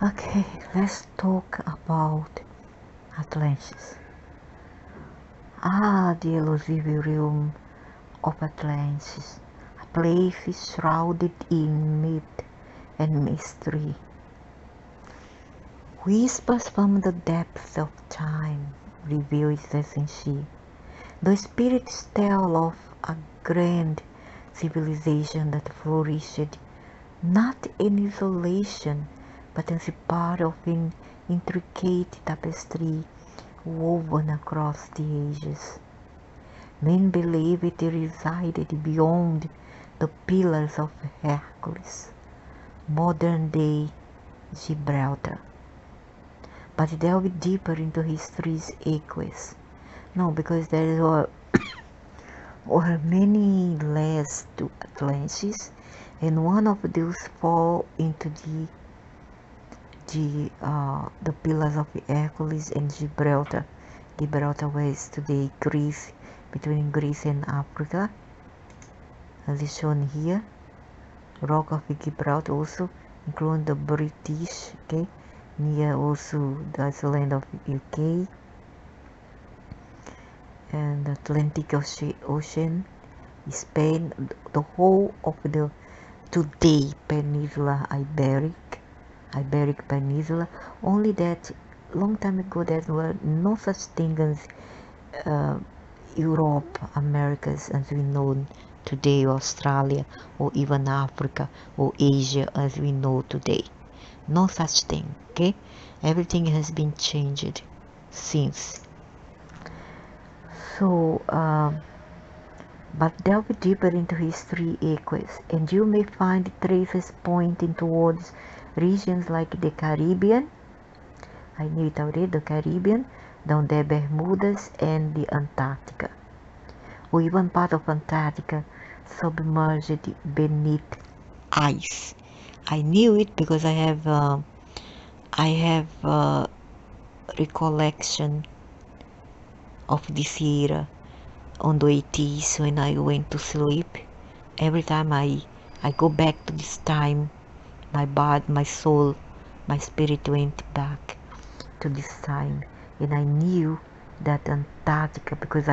Okay, let's talk about Atlantis. The elusive realm of Atlantis, a place shrouded in myth and mystery. Whispers from the depths of time reveal its essence. The spirits tell of a grand civilization that flourished not in isolation, but as a part of an intricate tapestry woven across the ages. Men believe it resided beyond the Pillars of Hercules, modern-day Gibraltar, but delve deeper into history's echoes. No, because were many layers to Atlantis, and one of those fall into the Pillars of Hercules and Gibraltar. Gibraltar was today Greece, between Greece and Africa, as is shown here. Rock of Gibraltar also including the British, okay, near also the island of UK, and the Atlantic Ocean, Spain, the whole of the today Peninsula Iberic Peninsula. Only that long time ago there were no such thing as uh, Europe, Americas as we know today, Australia, or even Africa or Asia as we know today. No such thing, okay? Everything has been changed since. So, but delve deeper into history echoes, and you may find traces pointing towards regions like the Caribbean. I knew it already, the Caribbean, down the Bermudas and the Antarctica, or even part of Antarctica submerged beneath ice. I knew it because I have recollection of this era on the 80s when I went to sleep. Every time I go back to this time, my body, my soul, my spirit went back to this time, and I knew that Antarctica, because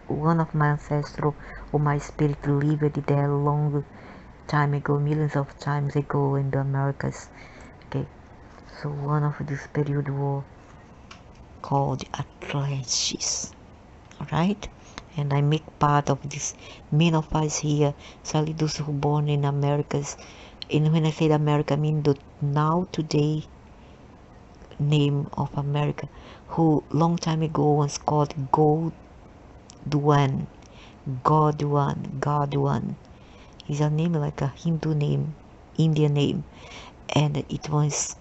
one of my ancestors or my spirit lived there a long time ago, millions of times ago in the Americas. Okay, so one of this period was called Atlantis. Alright, and I make part of this men of us here, especially those who born in Americas. And when I say America, I mean the now today name of America, who long time ago was called Godwan. Godwan is a name like a Hindu name, Indian name, and it was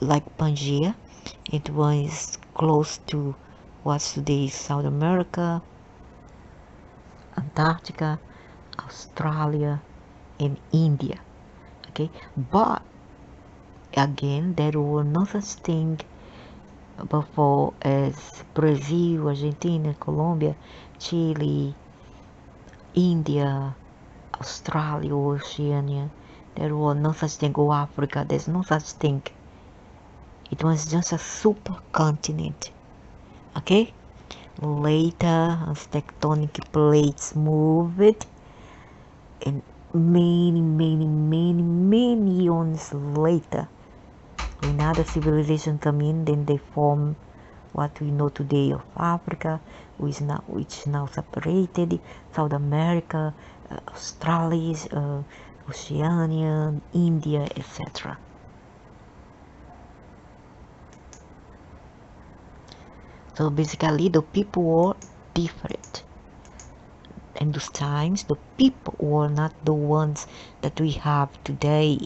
like Pangaea. It was close to what's today South America, Antarctica, Australia, and India. Okay, but again, there were no such thing before as Brazil, Argentina, Colombia, Chile, India, Australia, Oceania. There was no such thing, or Africa. There's no such thing. It was just a supercontinent. Okay. Later, as tectonic plates moved, and many eons later, when other civilizations come in, then they form what we know today of Africa, which now separated, South America, Australia, Oceania, India, etc. So basically, the people were different. And those times, the people were not the ones that we have today.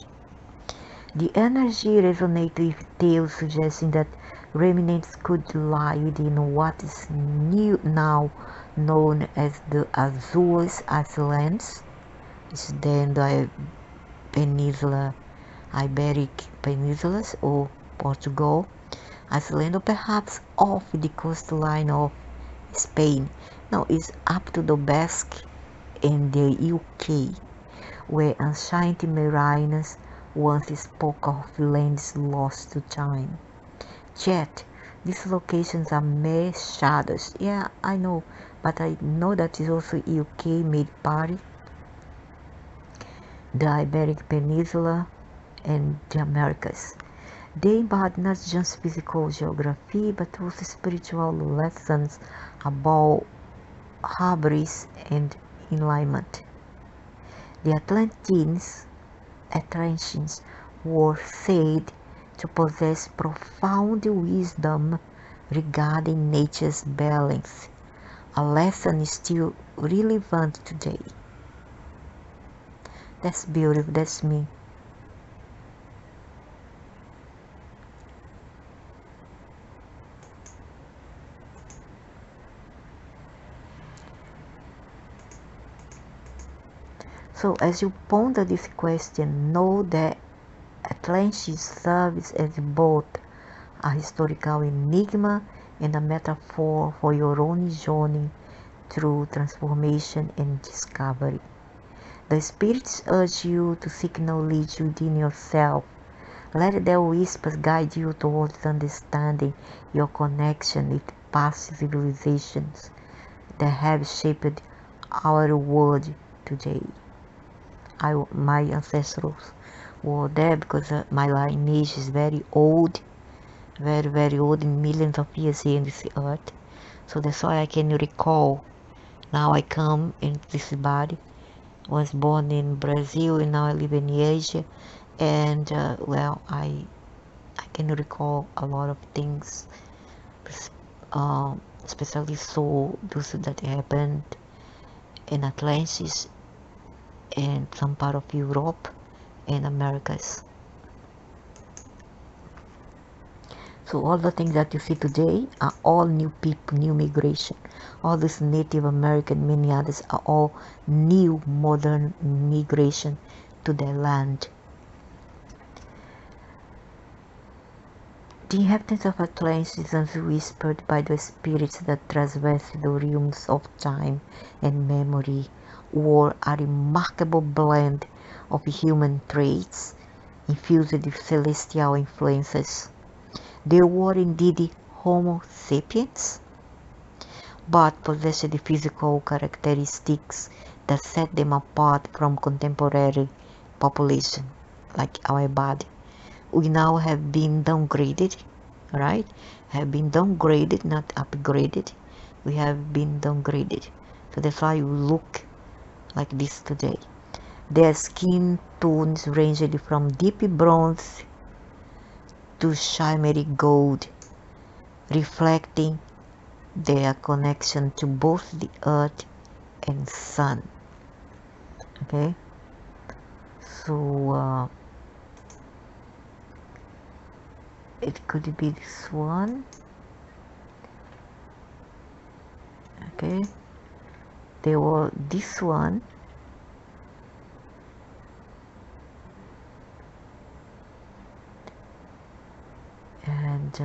The energy resonates with tales suggesting that remnants could lie within what is now known as the Azores Islands. It's then the Peninsula, Iberic Peninsulas, or Portugal Iceland, or perhaps off the coastline of Spain. Now it's up to the Basque in the UK, where ancient mariners once spoke of lands lost to time. Yet, these locations are mere shadows. Yeah, I know, but I know that is also UK made party, the Iberic Peninsula, and the Americas. They embody not just physical geography, but also spiritual lessons about hubris and enlightenment. The Atlanteans were said to possess profound wisdom regarding nature's balance, a lesson still relevant today. That's beautiful, that's me. So as you ponder this question, know that Atlantis serves as both a historical enigma and a metaphor for your own journey through transformation and discovery. The spirits urge you to seek knowledge within yourself. Let their whispers guide you towards understanding your connection with past civilizations that have shaped our world today. My ancestors were there because my lineage is very old, very old, in millions of years here in this earth. So that's why I can recall. Now I come in this body. Was born in Brazil and now I live in Asia, and well, I can recall a lot of things, especially so those that happened in Atlantis and some part of Europe and Americas. So all the things that you see today are all new people, new migration. All this Native American, many others are all new modern migration to their land. The inhabitants of Atlantis are whispered by the spirits that traverse the realms of time and memory, were a remarkable blend of human traits infused with celestial influences. They were indeed Homo sapiens, but possessed the physical characteristics that set them apart from contemporary population, like our body. We now have been downgraded, right? Have been downgraded, not upgraded. We have been downgraded. So that's why we look like this today. Their skin tones ranged from deep bronze to shimmery gold, reflecting their connection to both the earth and sun. Okay, so it could be this one. Okay, there were this one. And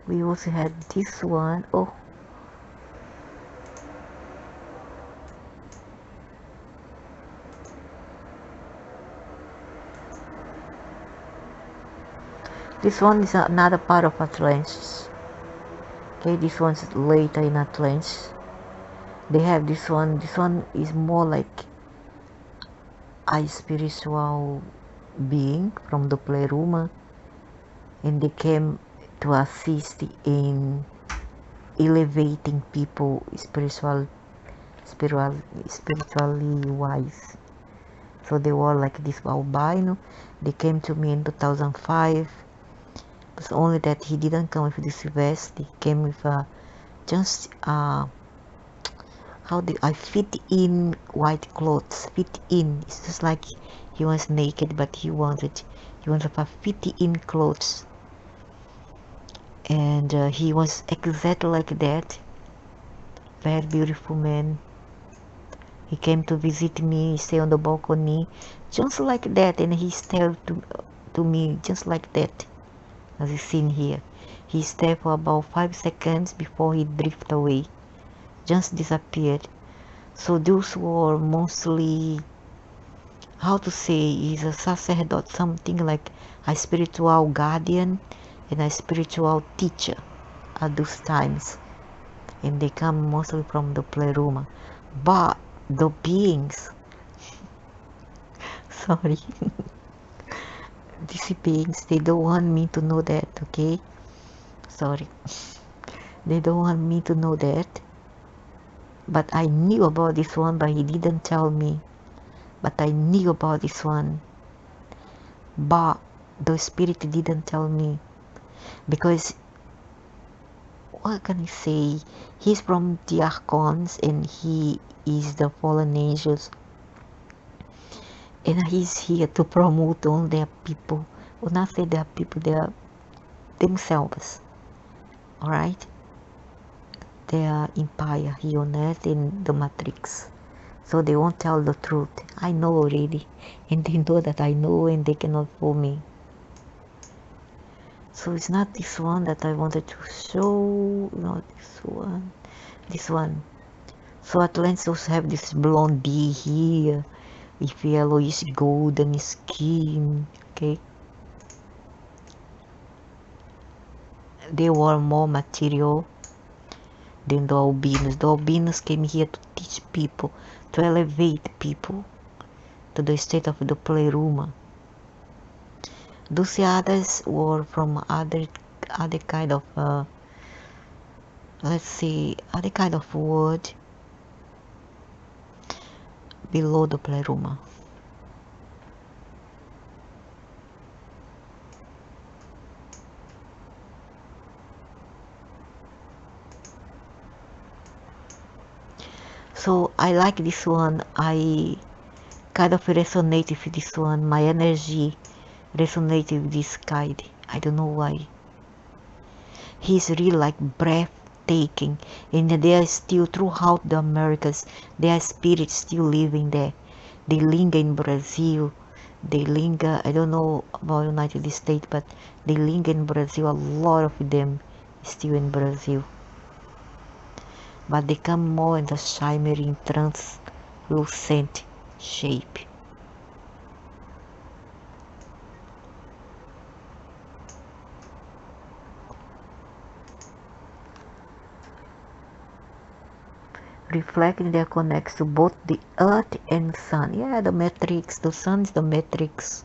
we also had this one. Oh, this one is another part of Atlantis. Okay, this one's later in Atlantis. They have this one. This one is more like a spiritual being from the Pleroma, and they came to assist in elevating people spiritually wise. So they were like this albino. They came to me in 2005. It's only that he didn't come with this vest. He came with just how do I fit in white clothes? Fit in. It's just like he was naked, but he wanted a fit in clothes, and he was exactly like that. Very beautiful man. He came to visit me, stay on the balcony, just like that, and he stared to me just like that, as you seen here. He stayed for about 5 seconds before he drifted away. just disappeared. So those were mostly, how to say, is a sacerdote, something like a spiritual guardian and a spiritual teacher at those times, and they come mostly from the pleroma. But the beings, sorry, these beings, they don't want me to know that, okay? Sorry, they don't want me to know that. But I knew about this one, but he didn't tell me. But I knew about this one, but the spirit didn't tell me, because what can I say, he's from the archons and he is the fallen angels, and he's here to promote all their people, or not say their people, they are themselves, all right, their empire here on earth in the matrix. So they won't tell the truth. I know already, and they know that I know, and they cannot fool me. So it's not this one that I wanted to show, not this one, this one. So Atlantis also have this blondie here, with yellowish golden skin, okay? They were more material than the albinos. The albinos came here to teach people, to elevate people to the state of the pleroma. Those others were from other kind of let's see, other kind of world below the pleroma. So I like this one. I kind of resonate with this one. My energy resonated with this guide. I don't know why. He's really like breathtaking, and they are still throughout the Americas. Their spirits still living there. They linger in Brazil. They linger. I don't know about United States, but they linger in Brazil. A lot of them still in Brazil. But they come more in the shimmering, translucent shape. Reflecting their connects to both the earth and sun. Yeah, the matrix. The sun is the matrix.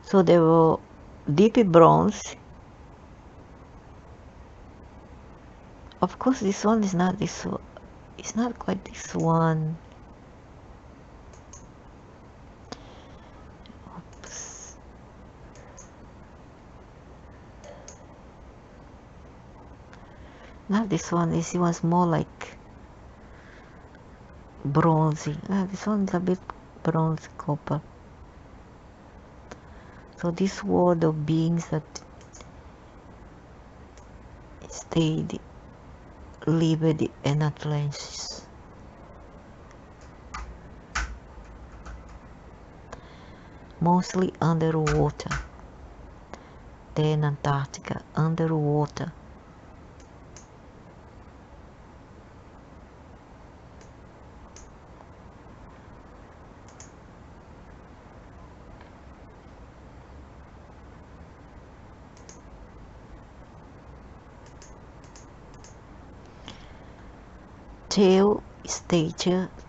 So they were deep bronze. Of course, this one is not this one. It's not quite this one. Oops. Not this one. This one's more like bronzy. This one's a bit bronze copper. So this were the beings that stayed, lived in Atlantis. Mostly underwater. Then Antarctica, underwater.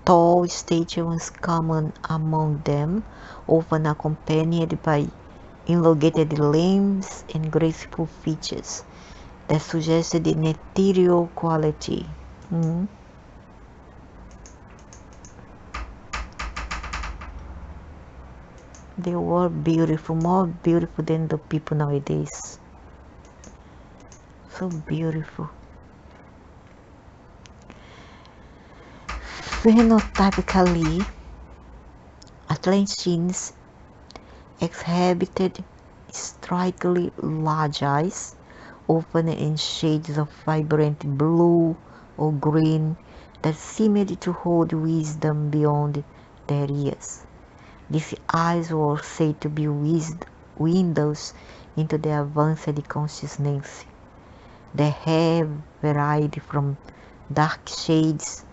Tall stature was common among them, often accompanied by elongated limbs and graceful features that suggested an ethereal quality. They were beautiful, more beautiful than the people nowadays. So beautiful. Phenotypically, Atlanteans exhibited strikingly large eyes, often in shades of vibrant blue or green, that seemed to hold wisdom beyond their years. These eyes were said to be windows into the advanced consciousness. Their hair varied from dark shades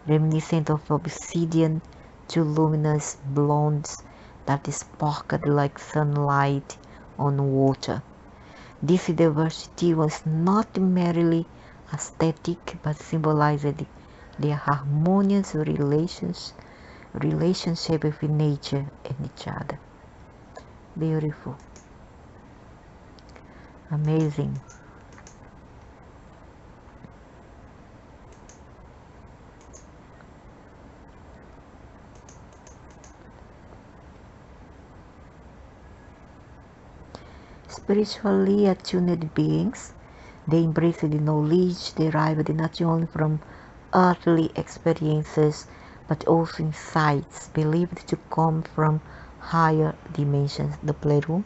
reminiscent of obsidian to luminous blondes that sparkled like sunlight on water. This diversity was not merely aesthetic but symbolized their harmonious relationship with nature and each other. Beautiful. Amazing. Spiritually attuned beings, they embrace the knowledge derived not only from earthly experiences but also insights believed to come from higher dimensions. The playroom?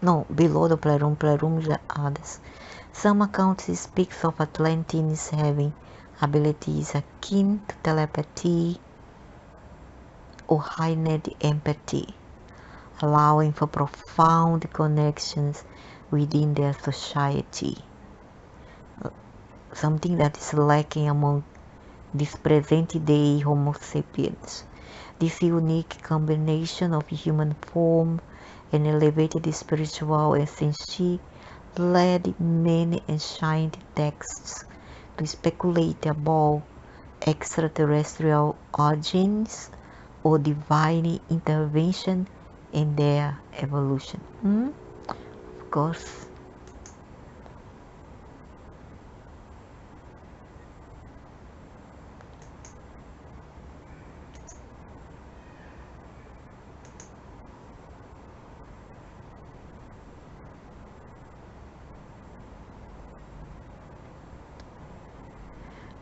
No, below the playroom is the others. Some accounts speaks of Atlantis having abilities akin to telepathy or heightened empathy, allowing for profound connections within their society, something that is lacking among these present-day Homo sapiens. This unique combination of human form and elevated spiritual essence led many ancient texts to speculate about extraterrestrial origins or divine intervention in their evolution. Of course.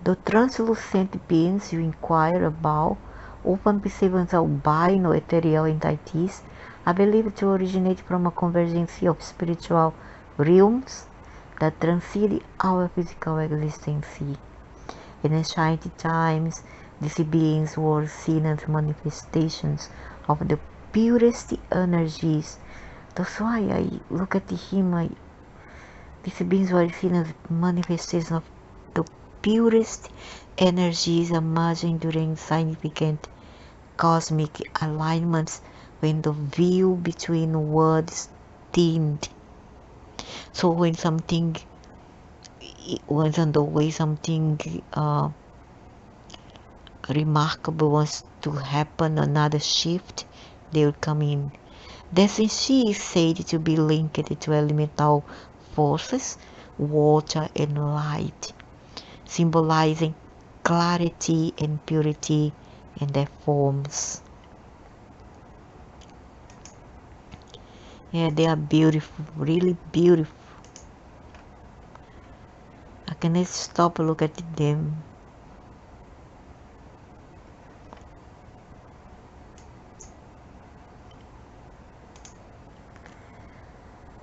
The translucent beings you inquire about, often perceived as albino ethereal entities, are believed to originate from a convergence of spiritual realms that transcend our physical existence. In ancient times, these beings were seen as manifestations of the purest energies. That's why I look at him, these beings were seen as manifestations of the purest energies emerging during significant cosmic alignments when the veil between worlds thinned. So when something was on the way, something remarkable was to happen, another shift, they would come in. This she is said to be linked to elemental forces, water and light, symbolizing clarity and purity in their forms. Yeah, they are beautiful, really beautiful. I cannot stop look at them.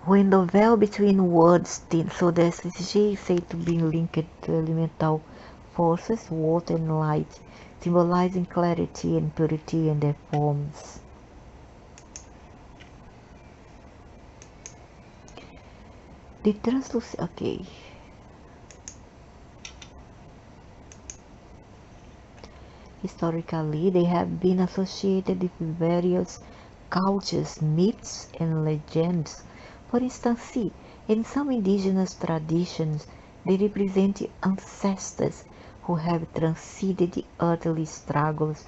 When the veil between worlds thin, so this she is said to be linked to elemental forces, water and light, symbolizing clarity and purity in their forms. The translucent, okay. Historically, they have been associated with various cultures, myths, and legends. For instance, in some indigenous traditions, they represent ancestors who have transcended earthly struggles,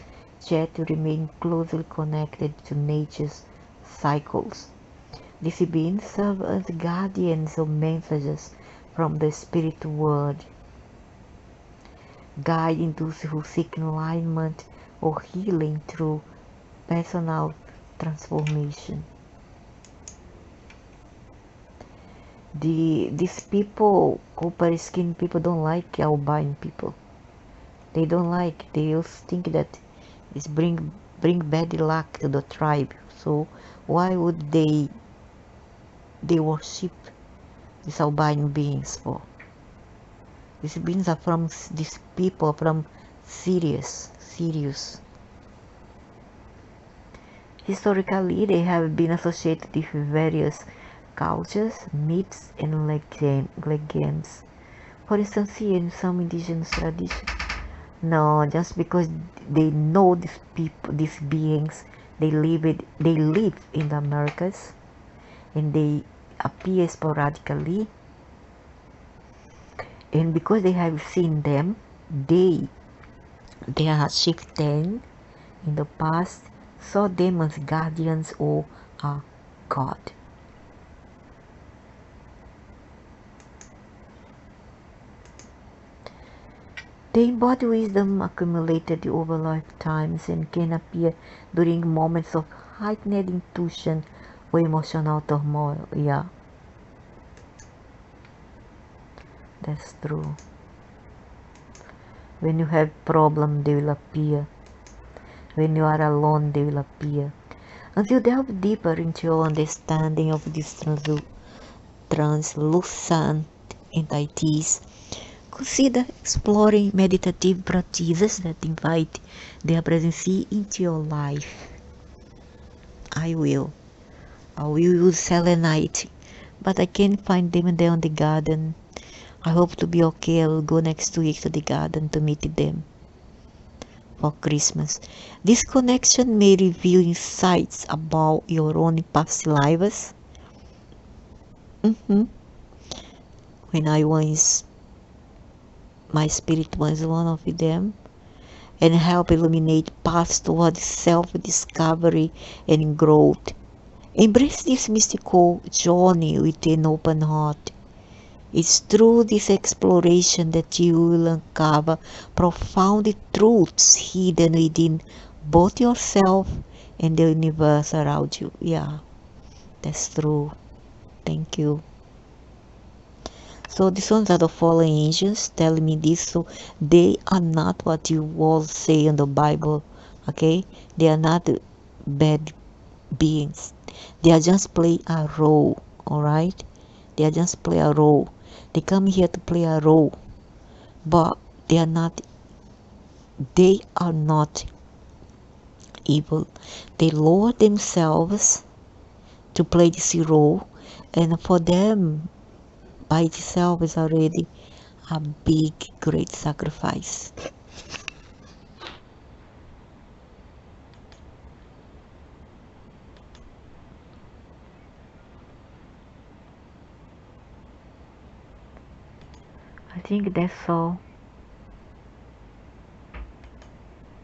yet to remain closely connected to nature's cycles. These beings serve as guardians or messengers from the spirit world, guiding those who seek enlightenment or healing through personal transformation. These people, copper skin people, don't like albino people. They don't like. They also think that it's bring bad luck to the tribe. So why would they worship these albino beings for? These beings are from these people from serious. Historically, they have been associated with various cultures, myths, and legends. For instance, here in some indigenous traditions, no, just because they know these people, these beings, they live in the Americas, and they appear sporadically, and because they have seen them, they are shifting in the past, saw them as guardians or a god. They embody wisdom accumulated over lifetimes and can appear during moments of heightened intuition or emotional turmoil. Yeah, that's true. When you have problem, they will appear. When you are alone, they will appear. As you delve deeper into your understanding of these translucent entities, consider exploring meditative practices that invite their presence into your life. I will. I will use selenite, but I can't find them there on the garden. I hope to be okay. I will go next week to the garden to meet them for Christmas. This connection may reveal insights about your own past lives. When my spirit was one of them, and help illuminate paths towards self-discovery and growth. Embrace this mystical journey with an open heart. It's through this exploration that you will uncover profound truths hidden within both yourself and the universe around you. Yeah, that's true. Thank you. So these ones are the fallen angels telling me this. So they are not what you all say in the Bible. Okay? They are not bad beings. They are just play a role. Alright? They are just play a role. They come here to play a role. But they are not evil. They lower themselves to play this role, and for them by itself is already a big, great sacrifice. I think that's all.